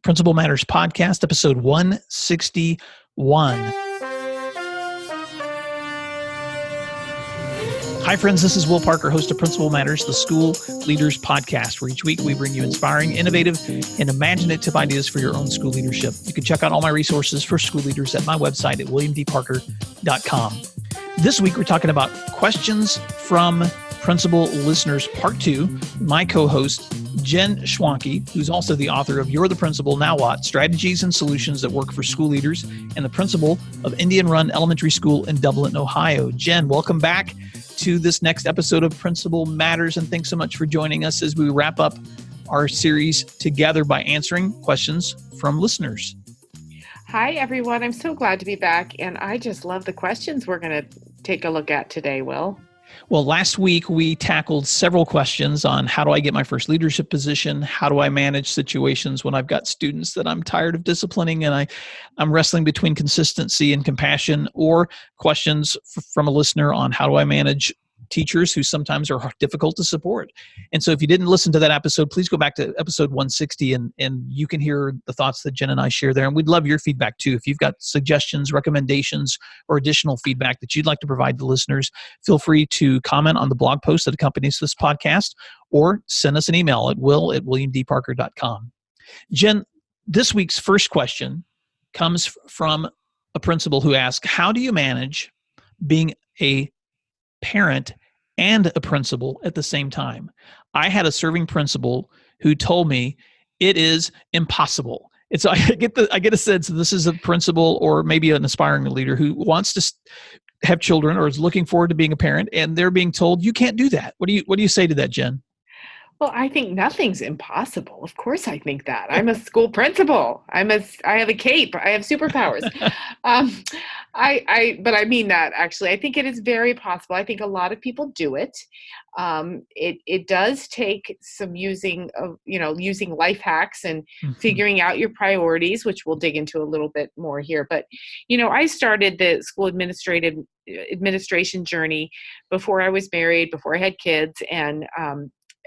Principal Matters Podcast, episode 161. Hi, friends. This is Will Parker, host of Principal Matters, the School Leaders Podcast, where each week we bring you inspiring, innovative, and imaginative ideas for your own school leadership. You can check out all my resources for school leaders at my website at williamdparker.com. This week, we're talking about questions from principal listeners, part 2. My co-host, Jen Schwanke, who's also the author of You're the Principal, Now What? Strategies and Solutions That Work for School Leaders, and the principal of Indian Run Elementary School in Dublin, Ohio. Jen, welcome back to this next episode of Principal Matters, and thanks so much for joining us as we wrap up our series together by answering questions from listeners. Hi, everyone. I'm so glad to be back, and I just love the questions we're going to take a look at today, Will. Well, last week we tackled several questions on how do I get my first leadership position? How do I manage situations when I've got students that I'm tired of disciplining and I'm wrestling between consistency and compassion, or questions from a listener on how do I manage teachers who sometimes are difficult to support. And so if you didn't listen to that episode, please go back to episode 160 and you can hear the thoughts that Jen and I share there. And we'd love your feedback too. If you've got suggestions, recommendations, or additional feedback that you'd like to provide to listeners, feel free to comment on the blog post that accompanies this podcast or send us an email at will@williamdparker.com. Jen, this week's first question comes from a principal who asks, how do you manage being a parent and a principal at the same time? I had a serving principal who told me it is impossible. And so I get a sense that this is a principal or maybe an aspiring leader who wants to have children or is looking forward to being a parent, and they're being told you can't do that. What do you say to that, Jen? Well, I think nothing's impossible. Of course I think that. I'm a school principal. I have a cape. I have superpowers. But I mean that actually. I think it is very possible. I think a lot of people do it. It does take some using life hacks and figuring out your priorities, which we'll dig into a little bit more here. But, I started the school administration journey before I was married, before I had kids, and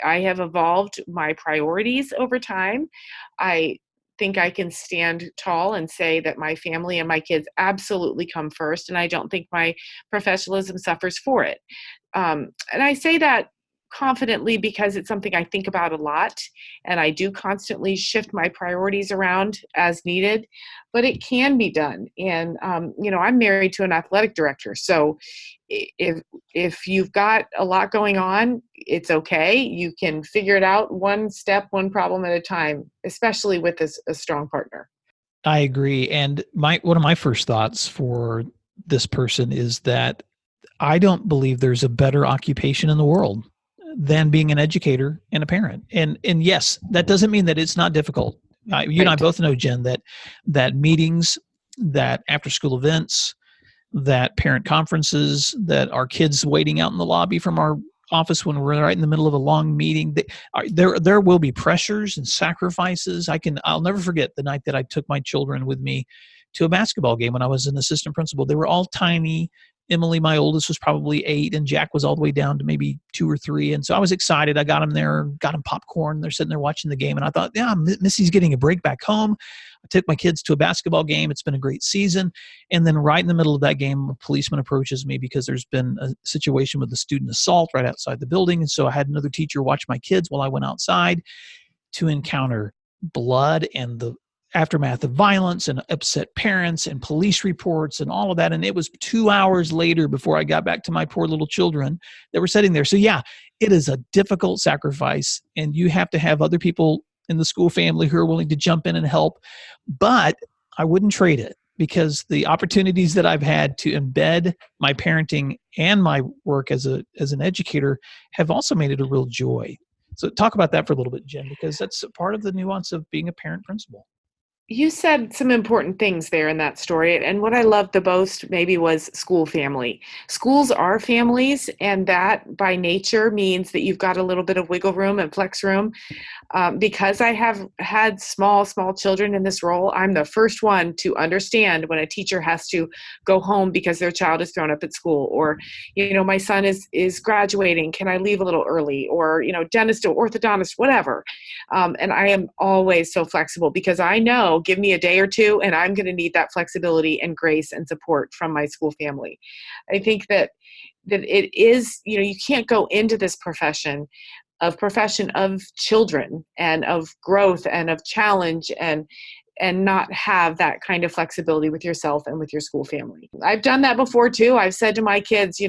I have evolved my priorities over time. I think I can stand tall and say that my family and my kids absolutely come first, and I don't think my professionalism suffers for it. And I say that confidently because it's something I think about a lot, and I do constantly shift my priorities around as needed, but it can be done. And, I'm married to an athletic director. So if you've got a lot going on, it's okay. You can figure it out one step, one problem at a time, especially with a strong partner. I agree. And one of my first thoughts for this person is that I don't believe there's a better occupation in the world than being an educator and a parent. And yes, that doesn't mean that it's not difficult. You and I both know, Jen, that meetings, that after school events, that parent conferences, that our kids waiting out in the lobby from our office when we're right in the middle of a long meeting, there will be pressures and sacrifices. I'll never forget the night that I took my children with me to a basketball game when I was an assistant principal. They were all tiny. Emily, my oldest, was probably 8, and Jack was all the way down to maybe 2 or 3. And so I was excited. I got them there, got them popcorn. They're sitting there watching the game. And I thought, yeah, Missy's getting a break back home. I took my kids to a basketball game. It's been a great season. And then right in the middle of that game, a policeman approaches me because there's been a situation with a student assault right outside the building. And so I had another teacher watch my kids while I went outside to encounter blood and the aftermath of violence and upset parents and police reports and all of that. And it was 2 hours later before I got back to my poor little children that were sitting there. So yeah, it is a difficult sacrifice, and you have to have other people in the school family who are willing to jump in and help. But I wouldn't trade it, because the opportunities that I've had to embed my parenting and my work as an educator have also made it a real joy. So talk about that for a little bit, Jen, because that's a part of the nuance of being a parent principal. You said some important things there in that story. And what I loved the most maybe was school family. Schools are families, and that by nature means that you've got a little bit of wiggle room and flex room. Because I have had small children in this role, I'm the first one to understand when a teacher has to go home because their child is thrown up at school, or, my son is graduating. Can I leave a little early? Or, dentist or orthodontist, whatever. And I am always so flexible because I know, give me a day or two, and I'm going to need that flexibility and grace and support from my school family. I think that it is, you can't go into this profession of children and of growth and of challenge and not have that kind of flexibility with yourself and with your school family. I've done that before too. I've said to my kids,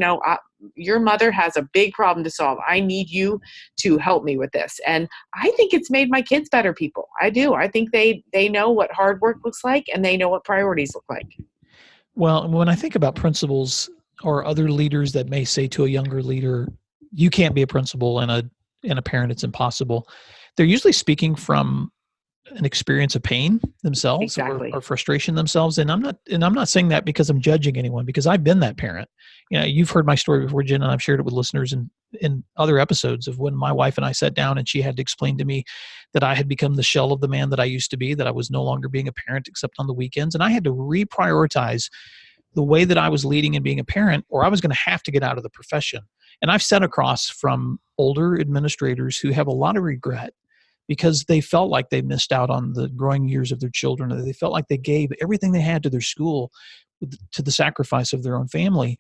your mother has a big problem to solve. I need you to help me with this. And I think it's made my kids better people. I do. I think they know what hard work looks like, and they know what priorities look like. Well, when I think about principals or other leaders that may say to a younger leader, you can't be a principal and a parent, it's impossible. They're usually speaking from an experience of pain themselves, Exactly. or frustration themselves. And I'm not saying that because I'm judging anyone, because I've been that parent. You've heard my story before, Jen, and I've shared it with listeners in other episodes of when my wife and I sat down and she had to explain to me that I had become the shell of the man that I used to be, that I was no longer being a parent except on the weekends. And I had to reprioritize the way that I was leading and being a parent, or I was going to have to get out of the profession. And I've sat across from older administrators who have a lot of regret because they felt like they missed out on the growing years of their children. Or they felt like they gave everything they had to their school to the sacrifice of their own family.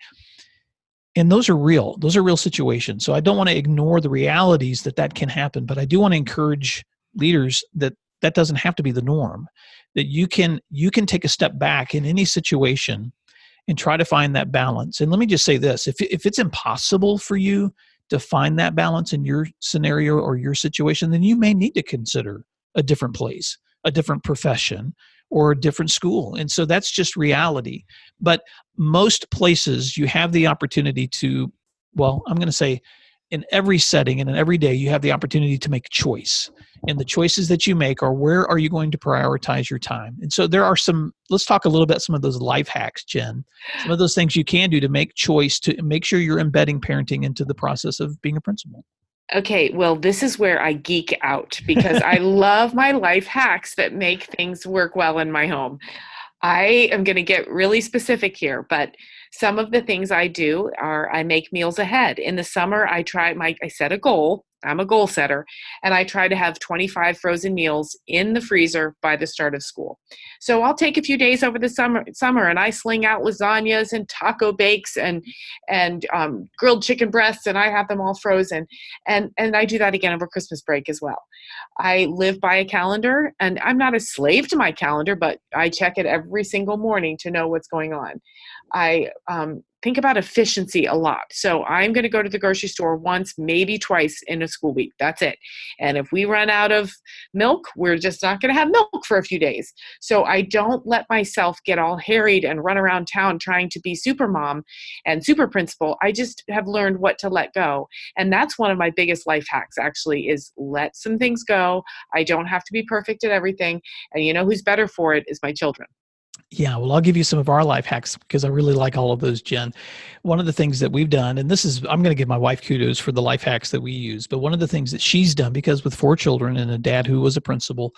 And those are real. Those are real situations. So I don't want to ignore the realities that can happen, but I do want to encourage leaders that doesn't have to be the norm, that you can take a step back in any situation and try to find that balance. And let me just say this, if it's impossible for you to find that balance in your scenario or your situation, then you may need to consider a different place, a different profession, or a different school. And so that's just reality. But most places you have the opportunity to, well, I'm going to say in every setting and in every day, you have the opportunity to make a choice. And the choices that you make are, where are you going to prioritize your time? And so there are let's talk a little bit some of those life hacks, Jen, some of those things you can do to make choice, to make sure you're embedding parenting into the process of being a principal. Okay, well, this is where I geek out because I love my life hacks that make things work well in my home. I am going to get really specific here, but some of the things I do are I make meals ahead. In the summer, I set a goal. I'm a goal setter, and I try to have 25 frozen meals in the freezer by the start of school. So I'll take a few days over the summer, and I sling out lasagnas and taco bakes and grilled chicken breasts, and I have them all frozen. And I do that again over Christmas break as well. I live by a calendar, and I'm not a slave to my calendar, but I check it every single morning to know what's going on. I think about efficiency a lot. So I'm going to go to the grocery store once, maybe twice in a school week. That's it. And if we run out of milk, we're just not going to have milk for a few days. So I don't let myself get all harried and run around town trying to be super mom and super principal. I just have learned what to let go. And that's one of my biggest life hacks, actually, is let some things go. I don't have to be perfect at everything. And you know who's better for it is my children. Yeah, well, I'll give you some of our life hacks because I really like all of those, Jen. One of the things that we've done, and I'm going to give my wife kudos for the life hacks that we use, but one of the things that she's done, because with 4 children and a dad who was a principal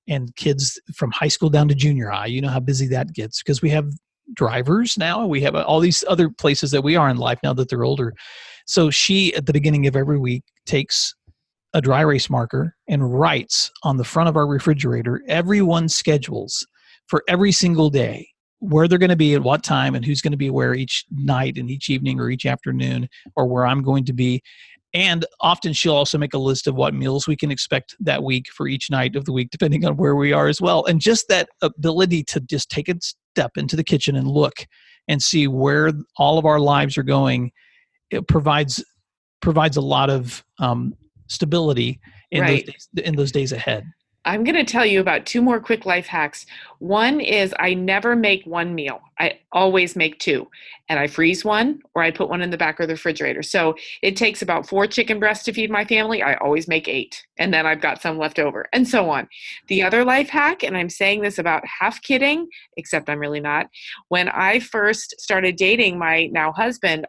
and kids from high school down to junior high, you know how busy that gets because we have drivers now. We have all these other places that we are in life now that they're older. So she, at the beginning of every week, takes a dry erase marker and writes on the front of our refrigerator everyone's schedules for every single day, where they're going to be at what time and who's going to be where each night and each evening or each afternoon, or where I'm going to be. And often she'll also make a list of what meals we can expect that week for each night of the week, depending on where we are as well. And just that ability to just take a step into the kitchen and look and see where all of our lives are going, it provides a lot of stability in Right. those days ahead. I'm going to tell you about 2 more quick life hacks. One is I never make one meal. I always make two, and I freeze one or I put one in the back of the refrigerator. So it takes about 4 chicken breasts to feed my family. I always make 8, and then I've got some left over, and so on. The other life hack, and I'm saying this about half kidding, except I'm really not. When I first started dating my now husband,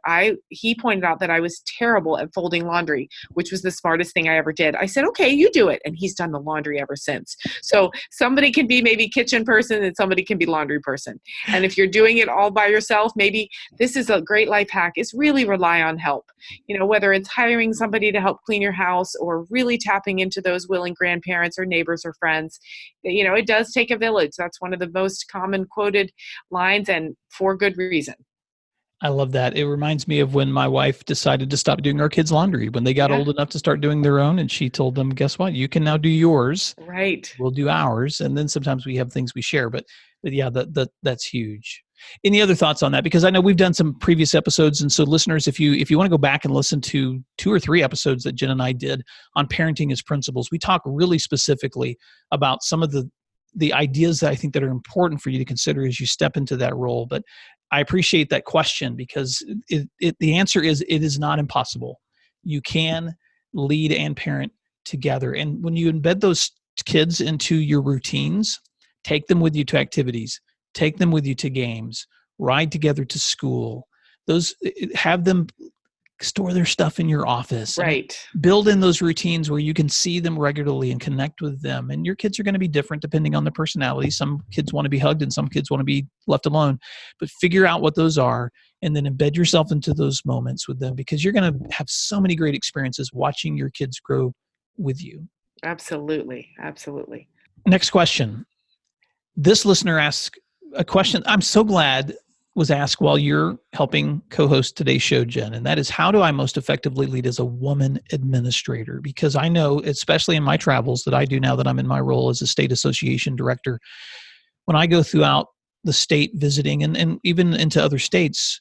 he pointed out that I was terrible at folding laundry, which was the smartest thing I ever did. I said, okay, you do it. And he's done the laundry ever since. So somebody can be maybe kitchen person and somebody can be laundry person. And if you're doing it all by yourself, maybe this is a great life hack, is really rely on help. Whether it's hiring somebody to help clean your house or really tapping into those willing grandparents or neighbors or friends. It does take a village. That's one of the most common quoted lines, and for good reason. I love that. It reminds me of when my wife decided to stop doing our kids' laundry when they got old enough to start doing their own. And she told them, guess what? You can now do yours. Right. We'll do ours. And then sometimes we have things we share. But yeah, that's huge. Any other thoughts on that? Because I know we've done some previous episodes. And so listeners, if you want to go back and listen to 2 or 3 episodes that Jen and I did on parenting as principles, we talk really specifically about some of the ideas that I think that are important for you to consider as you step into that role. But I appreciate that question because the answer is it is not impossible. You can lead and parent together. And when you embed those kids into your routines, take them with you to activities, take them with you to games, ride together to school, have them store their stuff in your office. Right. Build in those routines where you can see them regularly and connect with them. And your kids are going to be different depending on their personality. Some kids want to be hugged and some kids want to be left alone. But figure out what those are and then embed yourself into those moments with them, because you're going to have so many great experiences watching your kids grow with you. Absolutely. Absolutely. Next question. This listener asks a question I'm so glad was asked while you're helping co-host today's show, Jen, and that is, how do I most effectively lead as a woman administrator? Because I know, especially in my travels that I do now that I'm in my role as a state association director, when I go throughout the state visiting and even into other states,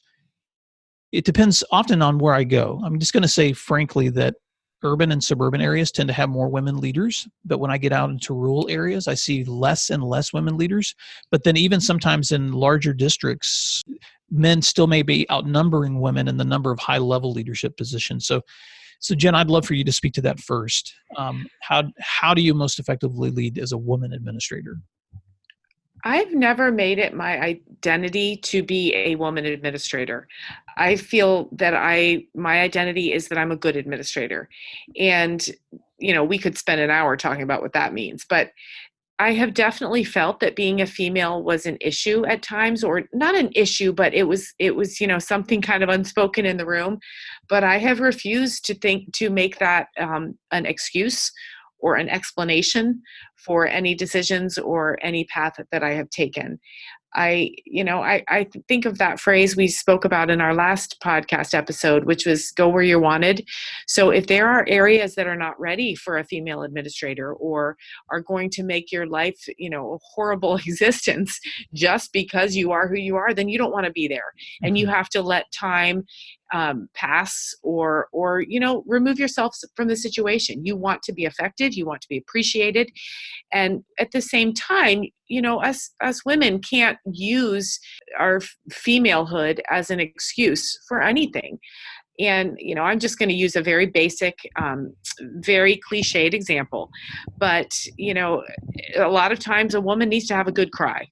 it depends often on where I go. I'm just going to say, frankly, that urban and suburban areas tend to have more women leaders. But when I get out into rural areas, I see less and less women leaders. But then even sometimes in larger districts, men still may be outnumbering women in the number of high-level leadership positions. So Jen, I'd love for you to speak to that first. How do you most effectively lead as a woman administrator? I've never made it my identity to be a woman administrator. I feel that my identity is that I'm a good administrator. And, we could spend an hour talking about what that means, but I have definitely felt that being a female was an issue at times, or not an issue, but it was, something kind of unspoken in the room. But I have refused to make that an excuse or an explanation for any decisions or any path that I have taken. I think of that phrase we spoke about in our last podcast episode, which was go where you're wanted. So if there are areas that are not ready for a female administrator or are going to make your life, a horrible existence just because you are who you are, then you don't want to be there. And you have to let time pass or remove yourself from the situation. You want to be affected. You want to be appreciated. And at the same time, us women can't use our femalehood as an excuse for anything. And, I'm just going to use a very basic, very cliched example. But, a lot of times a woman needs to have a good cry.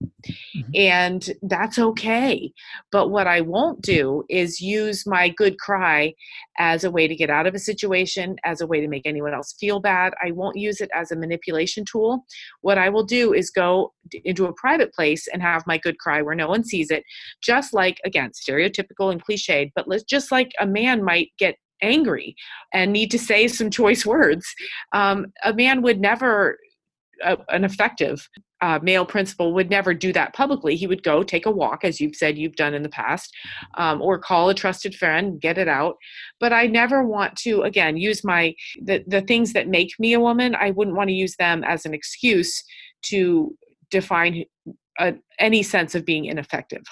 And that's okay. But what I won't do is use my good cry as a way to get out of a situation, as a way to make anyone else feel bad. I won't use it as a manipulation tool. What I will do is go into a private place and have my good cry where no one sees it. Just like, again, stereotypical and cliched, but just like a man might get angry and need to say some choice words. A man would never, an effective male principal would never do that publicly. He would go take a walk, as you've said you've done in the past, or call a trusted friend, get it out. But I never want to, again, use the things that make me a woman. I wouldn't want to use them as an excuse to define any sense of being ineffective.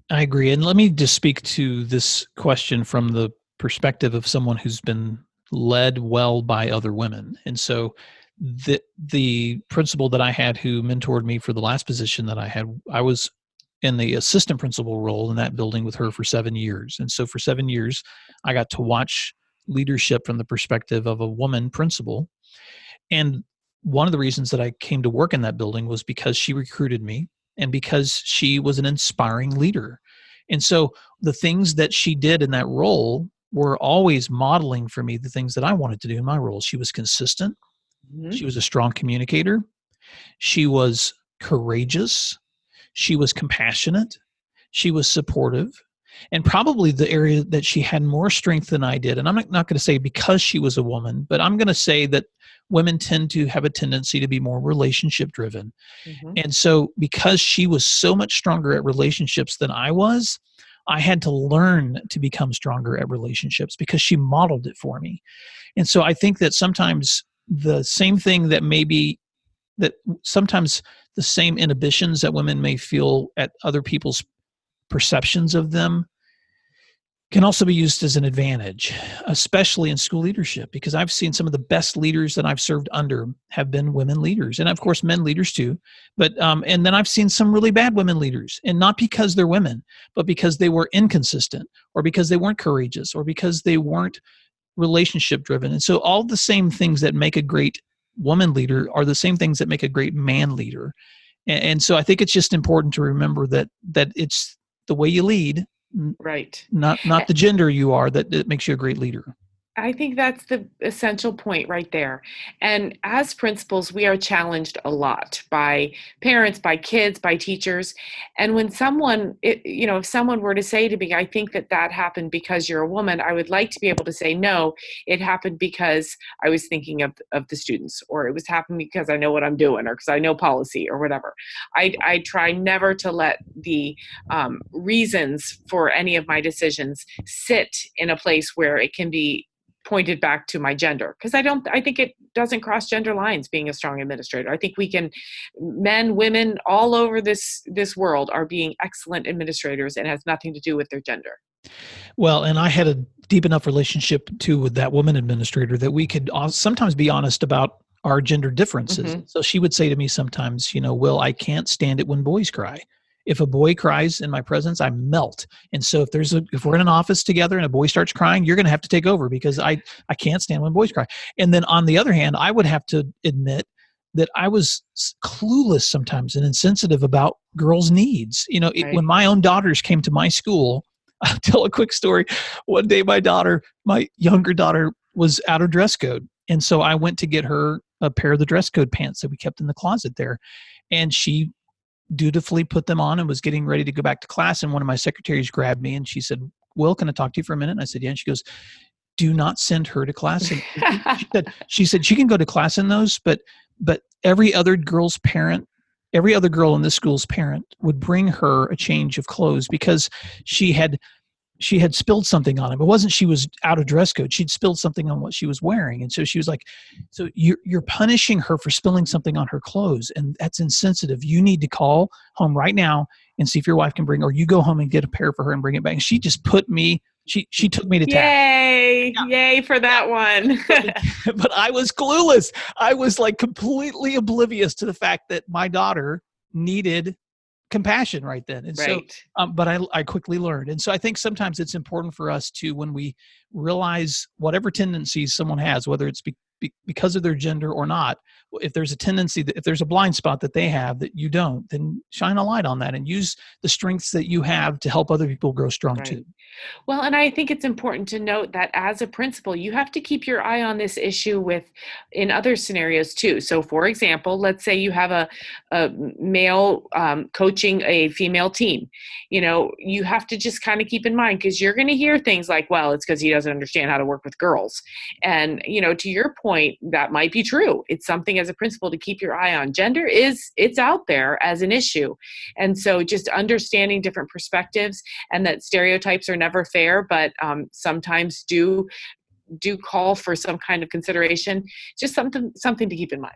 I agree. And let me just speak to this question from the perspective of someone who's been led well by other women. And so the principal that I had who mentored me for the last position that I had, I was in the assistant principal role in that building with her for 7 years. And so for 7 years, I got to watch leadership from the perspective of a woman principal. And one of the reasons that I came to work in that building was because she recruited me and because she was an inspiring leader. And so the things that she did in that role were always modeling for me the things that I wanted to do in my role. She was consistent. Mhm. She was a strong communicator. She was courageous. She was compassionate. She was supportive. And probably the area that she had more strength than I did, and I'm not going to say because she was a woman, but I'm going to say that women tend to have a tendency to be more relationship driven. Mhm. And so, because she was so much stronger at relationships than I was, I had to learn to become stronger at relationships because she modeled it for me. And so, I think that sometimes the same thing that maybe that sometimes the same inhibitions that women may feel at other people's perceptions of them can also be used as an advantage, especially in school leadership, because I've seen some of the best leaders that I've served under have been women leaders, and of course, men leaders too. But and then I've seen some really bad women leaders, and not because they're women, but because they were inconsistent, or because they weren't courageous, or because they weren't relationship driven. And so, all the same things that make a great woman leader are the same things that make a great man leader. And so, I think it's just important to remember that it's the way you lead, Right. not the gender you are, that makes you a great leader. I think that's the essential point right there. And as principals, we are challenged a lot by parents, by kids, by teachers. And when if someone were to say to me, I think that that happened because you're a woman, I would like to be able to say, no, it happened because I was thinking of the students, or it was happening because I know what I'm doing, or because I know policy, or whatever. I try never to let the reasons for any of my decisions sit in a place where it can be pointed back to my gender, because I think it doesn't cross gender lines being a strong administrator. I think we can, men, women, all over this world are being excellent administrators, and has nothing to do with their gender. Well, and I had a deep enough relationship too with that woman administrator that we could sometimes be honest about our gender differences. Hmm. So she would say to me sometimes, Will, I can't stand it when boys cry. If a boy cries in my presence, I melt. And so if we're in an office together and a boy starts crying, you're going to have to take over because I can't stand when boys cry. And then on the other hand, I would have to admit that I was clueless sometimes and insensitive about girls' needs. Right. When my own daughters came to my school, I'll tell a quick story. One day, my younger daughter, was out of dress code. And so I went to get her a pair of the dress code pants that we kept in the closet there. And she dutifully put them on and was getting ready to go back to class. And one of my secretaries grabbed me and she said, Will, can I talk to you for a minute? And I said, yeah. And she goes, do not send her to class. And she said she can go to class in those, but every other girl's parent, every other girl in this school's parent would bring her a change of clothes because she had spilled something on him. It wasn't she was out of dress code. She'd spilled something on what she was wearing. And so she was like, so you're punishing her for spilling something on her clothes. And that's insensitive. You need to call home right now and see if your wife can bring, or you go home and get a pair for her and bring it back. And she just put me, she took me to task. Yay! Yeah, Yay for that one. but I was clueless. I was like completely oblivious to the fact that my daughter needed compassion right then. And so, Right. but I quickly learned. And so I think sometimes it's important for us to, when we realize whatever tendencies someone has, whether it's because of their gender or not, if there's a tendency if there's a blind spot that they have that you don't, then shine a light on that and use the strengths that you have to help other people grow strong Right. too. Well, and I think it's important to note that as a principal, you have to keep your eye on this issue in other scenarios too. So, for example, let's say you have a male coaching a female team. You have to just kind of keep in mind, because you're going to hear things like, well, it's because he doesn't understand how to work with girls. And, to your point, that might be true. It's something as a principal to keep your eye on. It's out there as an issue. And so just understanding different perspectives, and that stereotypes are never fair, but sometimes do call for some kind of consideration. Just something to keep in mind.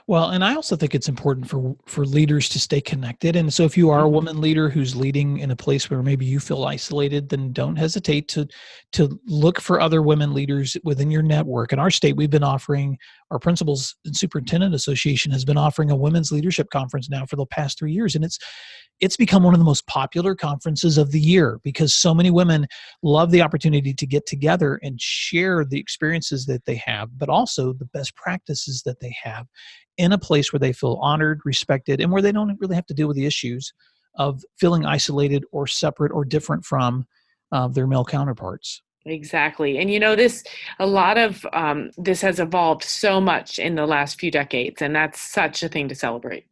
Well, and I also think it's important for leaders to stay connected. And so if you are a Mhm. woman leader who's leading in a place where maybe you feel isolated, then don't hesitate to look for other women leaders within your network. In our state, we've been offering, our Principals and Superintendent Association has been offering a women's leadership conference now for the past 3 years. And it's become one of the most popular conferences of the year because so many women love the opportunity to get together and share the experiences that they have, but also the best practices that they have in a place where they feel honored, respected, and where they don't really have to deal with the issues of feeling isolated or separate or different from their male counterparts. Exactly. And this, a lot of this has evolved so much in the last few decades, and that's such a thing to celebrate.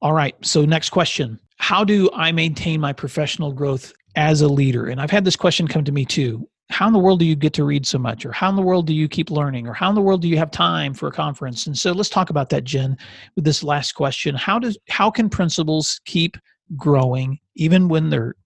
All right. So, next question. How do I maintain my professional growth as a leader? And I've had this question come to me too. How in the world do you get to read so much? Or how in the world do you keep learning? Or how in the world do you have time for a conference? And so let's talk about that, Jen, with this last question. How can principals keep growing even when they're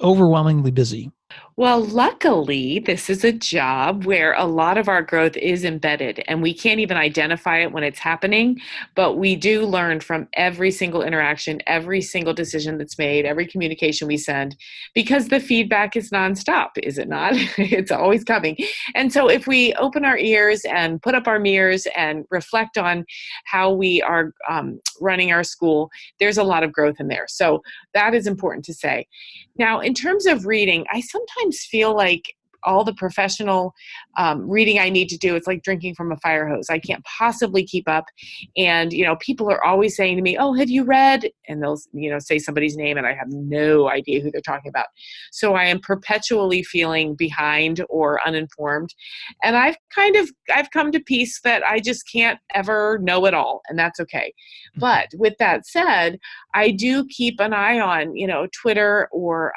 overwhelmingly busy? Well, luckily, this is a job where a lot of our growth is embedded and we can't even identify it when it's happening, but we do learn from every single interaction, every single decision that's made, every communication we send, because the feedback is nonstop, is it not? It's always coming. And so if we open our ears and put up our mirrors and reflect on how we are running our school, there's a lot of growth in there. So that is important to say. Now, in terms of reading, I sometimes feel like all the professional reading I need to do, it's like drinking from a fire hose. I can't possibly keep up. And, people are always saying to me, "Oh, have you read?" And they'll, say somebody's name and I have no idea who they're talking about. So I am perpetually feeling behind or uninformed. And I've come to peace that I just can't ever know it all. And that's okay. But with that said, I do keep an eye on, Twitter or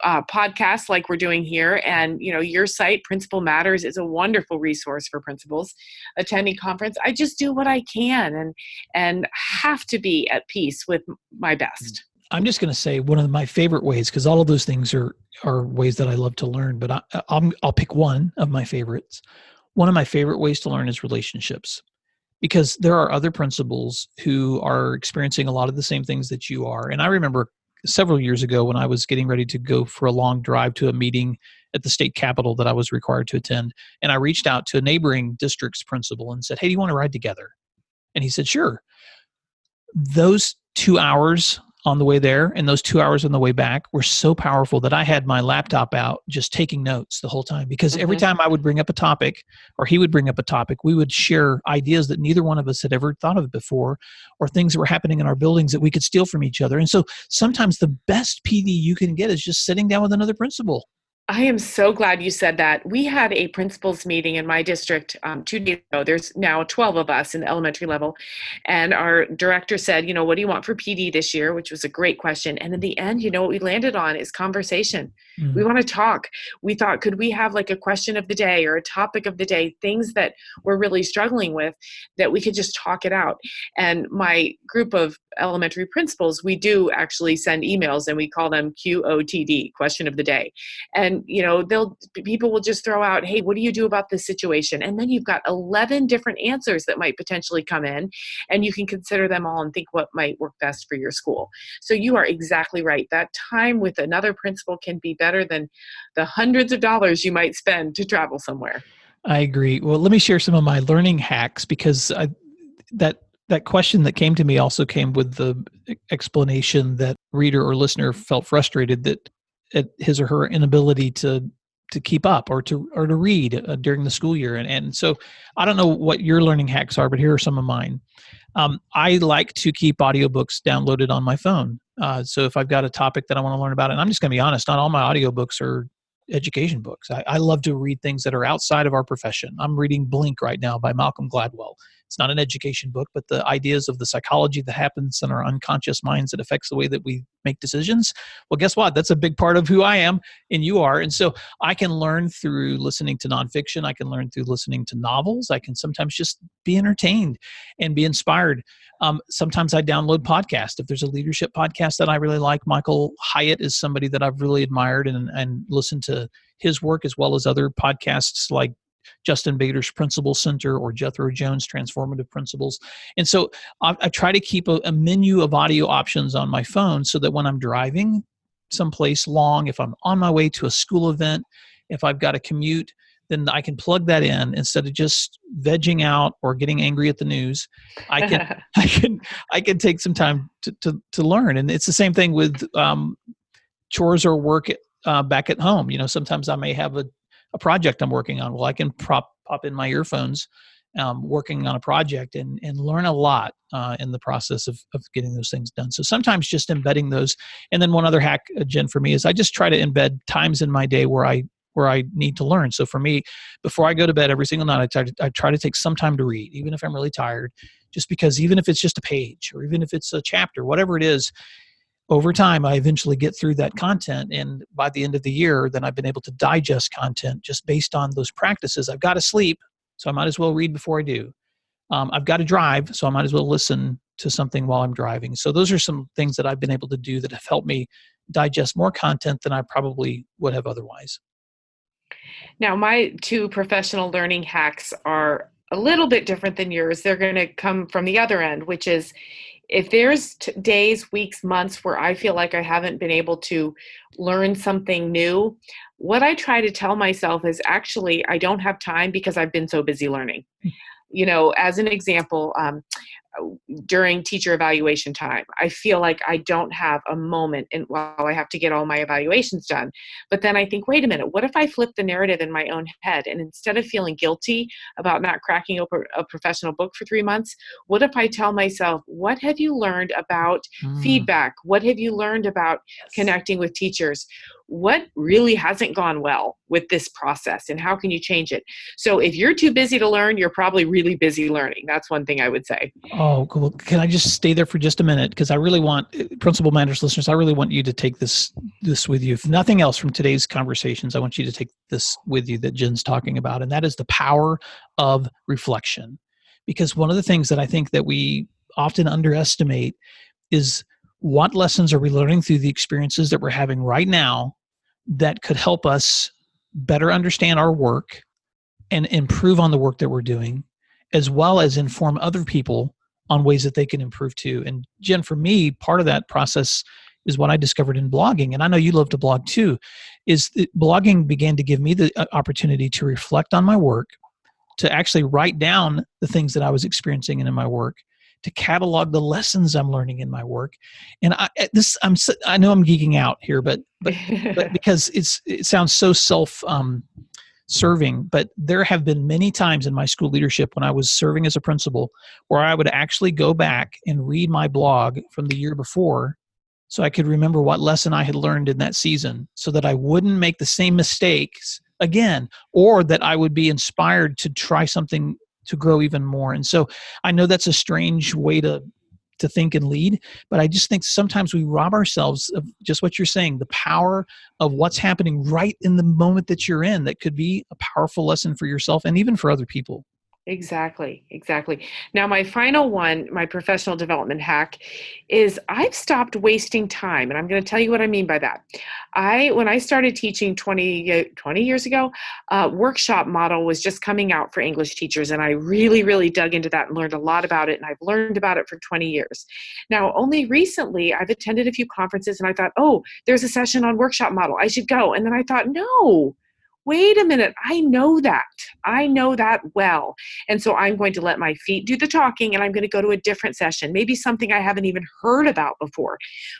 podcasts like we're doing here. And, your site, Principal Matters, is a wonderful resource for principals attending conference. I just do what I can and have to be at peace with my best. I'm just going to say one of my favorite ways, because all of those things are ways that I love to learn, but I'll pick one of my favorites. One of my favorite ways to learn is relationships, because there are other principals who are experiencing a lot of the same things that you are. And I remember several years ago when I was getting ready to go for a long drive to a meeting at the state capitol that I was required to attend, and I reached out to a neighboring district's principal and said, "Hey, do you want to ride together?" And he said, "Sure." Those 2 hours on the way there and those 2 hours on the way back were so powerful that I had my laptop out just taking notes the whole time, because every Mhm. time I would bring up a topic or he would bring up a topic, we would share ideas that neither one of us had ever thought of before, or things that were happening in our buildings that we could steal from each other. And so sometimes the best PD you can get is just sitting down with another principal. I am so glad you said that. We had a principals meeting in my district 2 days ago. There's now 12 of us in the elementary level. And our director said, what do you want for PD this year? Which was a great question. And in the end, what we landed on is conversation. We Mm. want to talk. We thought, could we have like a question of the day or a topic of the day, things that we're really struggling with that we could just talk it out. And my group of elementary principals, we do actually send emails and we call them QOTD, question of the day. And people will just throw out, "Hey, what do you do about this situation?" And then you've got 11 different answers that might potentially come in, and you can consider them all and think what might work best for your school. So you are exactly right. That time with another principal can be better than the hundreds of dollars you might spend to travel somewhere. I agree. Well, let me share some of my learning hacks, because that that question that came to me also came with the explanation that reader or listener felt frustrated that at his or her inability to keep up or to read during the school year. And so I don't know what your learning hacks are, but here are some of mine. I like to keep audiobooks downloaded on my phone. So if I've got a topic that I want to learn about, and I'm just going to be honest, not all my audiobooks are education books. I love to read things that are outside of our profession. I'm reading Blink right now by Malcolm Gladwell. It's not an education book, but the ideas of the psychology that happens in our unconscious minds that affects the way that we make decisions. Well, guess what? That's a big part of who I am and you are. And so I can learn through listening to nonfiction. I can learn through listening to novels. I can sometimes just be entertained and be inspired. Sometimes I download podcasts. If there's a leadership podcast that I really like, Michael Hyatt is somebody that I've really admired and listened to his work, as well as other podcasts like Justin Bader's Principal Center or Jethro Jones Transformative Principles. And so I try to keep a menu of audio options on my phone so that when I'm driving someplace long, if I'm on my way to a school event, if I've got a commute, then I can plug that in instead of just vegging out or getting angry at the news. I can I can I can take some time to learn. And it's the same thing with chores or work back at home. Sometimes I may have a project I'm working on. Well, I can pop in my earphones, working on a project and learn a lot in the process of getting those things done. So sometimes just embedding those. And then one other hack, Jen, for me is I just try to embed times in my day where I need to learn. So for me, before I go to bed every single night, I try to take some time to read, even if I'm really tired, just because even if it's just a page or even if it's a chapter, whatever it is, over time, I eventually get through that content. And by the end of the year, then I've been able to digest content just based on those practices. I've got to sleep, so I might as well read before I do. I've got to drive, so I might as well listen to something while I'm driving. So those are some things that I've been able to do that have helped me digest more content than I probably would have otherwise. Now, my two professional learning hacks are a little bit different than yours. They're going to come from the other end, which is if there's days, weeks, months where I feel like I haven't been able to learn something new, what I try to tell myself is actually I don't have time because I've been so busy learning. As an example, during teacher evaluation time, I feel like I don't have a moment while I have to get all my evaluations done. But then I think, wait a minute, what if I flip the narrative in my own head? And instead of feeling guilty about not cracking open a professional book for 3 months, what if I tell myself, what have you learned about feedback? What have you learned about connecting with teachers? What really hasn't gone well with this process and how can you change it? So if you're too busy to learn, you're probably really busy learning. That's one thing I would say. Oh, cool. Can I just stay there for just a minute? Because I really want, Principal Matters listeners, I really want you to take this with you. If nothing else from today's conversations, I want you to take this with you that Jen's talking about, and that is the power of reflection. Because one of the things that I think that we often underestimate is what lessons are we learning through the experiences that we're having right now that could help us better understand our work and improve on the work that we're doing, as well as inform other people on ways that they can improve too. And Jen, for me, part of that process is what I discovered in blogging. And I know you love to blog too, is that blogging began to give me the opportunity to reflect on my work, to actually write down the things that I was experiencing in my work, to catalog the lessons I'm learning in my work. And I know I'm geeking out here, but because it sounds so serving, but there have been many times in my school leadership when I was serving as a principal where I would actually go back and read my blog from the year before so I could remember what lesson I had learned in that season so that I wouldn't make the same mistakes again, or that I would be inspired to try something to grow even more. And so I know that's a strange way to think and lead, but I just think sometimes we rob ourselves of just what you're saying, the power of what's happening right in the moment that you're in that could be a powerful lesson for yourself and even for other people. Exactly. Now, my final one, my professional development hack, is I've stopped wasting time. And I'm going to tell you what I mean by that. When I started teaching 20 years ago, workshop model was just coming out for English teachers. And I really, really dug into that and learned a lot about it. And I've learned about it for 20 years. Now, only recently, I've attended a few conferences and I thought, oh, there's a session on workshop model. I should go. And then I thought, no. Wait a minute, I know that well. And so I'm going to let my feet do the talking and I'm going to go to a different session, maybe something I haven't even heard about before.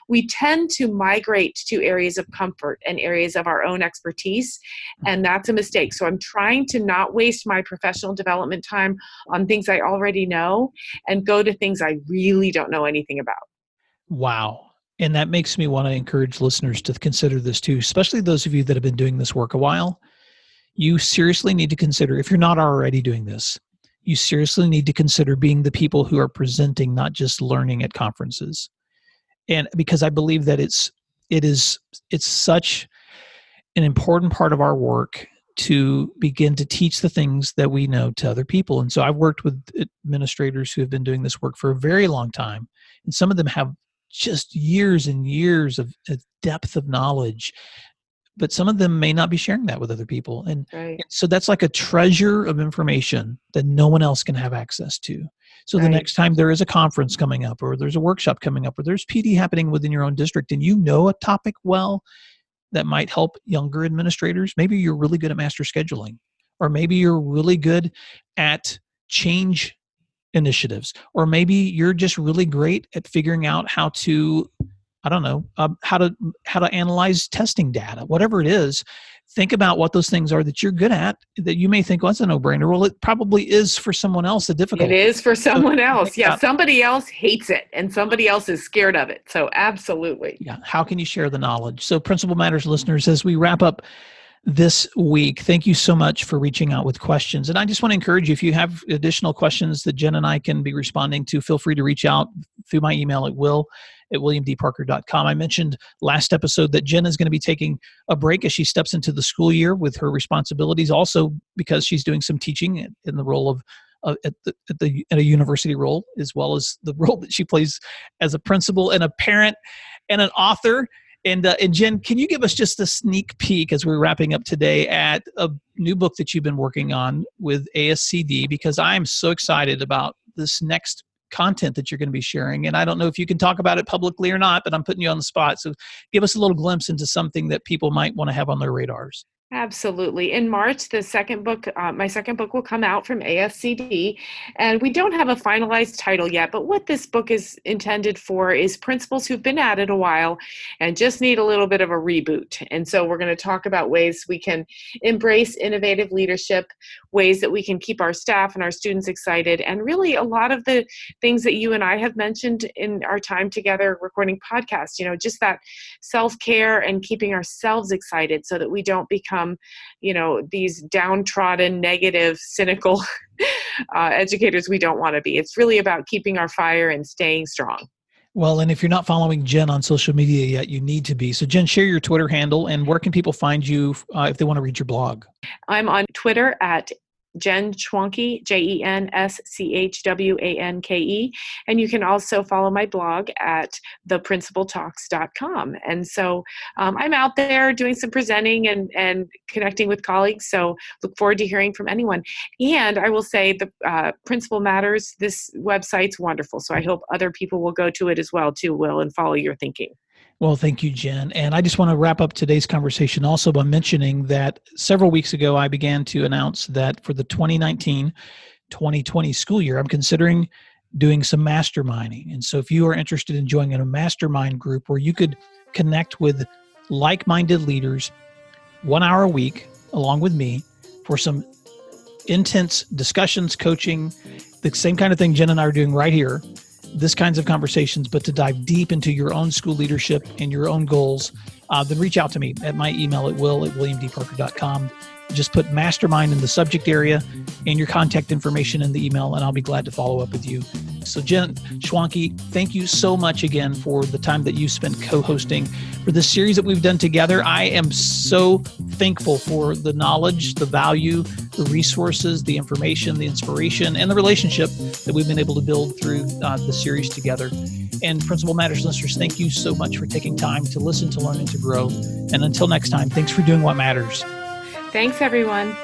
We tend to migrate to areas of comfort and areas of our own expertise, and that's a mistake. So I'm trying to not waste my professional development time on things I already know and go to things I really don't know anything about. Wow. And that makes me want to encourage listeners to consider this too, especially those of you that have been doing this work a while. You seriously need to consider, if you're not already doing this, you seriously need to consider being the people who are presenting, not just learning at conferences. And because I believe that it's such an important part of our work to begin to teach the things that we know to other people. And so I've worked with administrators who have been doing this work for a very long time. And some of them have just years and years of depth of knowledge but some of them may not be sharing that with other people. And Right. so that's like a treasure of information that no one else can have access to. So the Right. next time there is a conference coming up, or there's a workshop coming up, or there's PD happening within your own district, and you know a topic well that might help younger administrators, maybe you're really good at master scheduling, or maybe you're really good at change initiatives, or maybe you're just really great at figuring out how to, I don't know, how to analyze testing data, whatever it is. Think about what those things are that you're good at, that you may think, well, that's a no-brainer. Well, it probably is for someone else, a It difficulty. is for someone else. Yeah, about, somebody else hates it and somebody else is scared of it. So absolutely. yeah, how can you share the knowledge? So Principal Matters listeners, as we wrap up this week, thank you so much for reaching out with questions. And I just want to encourage you, if you have additional questions that Jen and I can be responding to, feel free to reach out through my email at will@williamdparker.com. I mentioned last episode that Jen is going to be taking a break as she steps into the school year with her responsibilities, also because she's doing some teaching in the role of at a university role, as well as the role that she plays as a principal and a parent and an author. And Jen, can you give us just a sneak peek as we're wrapping up today at a new book that you've been working on with ASCD? Because I'm so excited about this next content that you're going to be sharing. And I don't know if you can talk about it publicly or not, but I'm putting you on the spot. So give us a little glimpse into something that people might want to have on their radars. Absolutely. In March, my second book will come out from ASCD, and we don't have a finalized title yet, but what this book is intended for is principals who've been at it a while and just need a little bit of a reboot. And so we're going to talk about ways we can embrace innovative leadership, ways that we can keep our staff and our students excited, and really a lot of the things that you and I have mentioned in our time together recording podcasts, just that self-care and keeping ourselves excited so that we don't become these downtrodden, negative, cynical educators we don't want to be. It's really about keeping our fire and staying strong. Well, and if you're not following Jen on social media yet, you need to be. So Jen, share your Twitter handle, and where can people find you if they want to read your blog? I'm on Twitter at Jen Schwanke, JenChwanke. And you can also follow my blog at theprincipaltalks.com. And so I'm out there doing some presenting and connecting with colleagues. So look forward to hearing from anyone. And I will say the Principal Matters, this website's wonderful. So I hope other people will go to it as well, too, Will, and follow your thinking. Well, thank you, Jen. And I just want to wrap up today's conversation also by mentioning that several weeks ago, I began to announce that for the 2019-2020 school year, I'm considering doing some masterminding. And so if you are interested in joining a mastermind group where you could connect with like-minded leaders 1 hour a week, along with me, for some intense discussions, coaching, the same kind of thing Jen and I are doing right here, this kinds of conversations, but to dive deep into your own school leadership and your own goals, then reach out to me at my email at will@williamdparker.com. Just put mastermind in the subject area and your contact information in the email, and I'll be glad to follow up with you. So Jen Schwanke, thank you so much again for the time that you spent co-hosting for this series that we've done together. I am so thankful for the knowledge, the value, the resources, the information, the inspiration, and the relationship that we've been able to build through the series together. And Principal Matters listeners, thank you so much for taking time to listen, to learn, and to grow. And until next time, thanks for doing what matters. Thanks, everyone.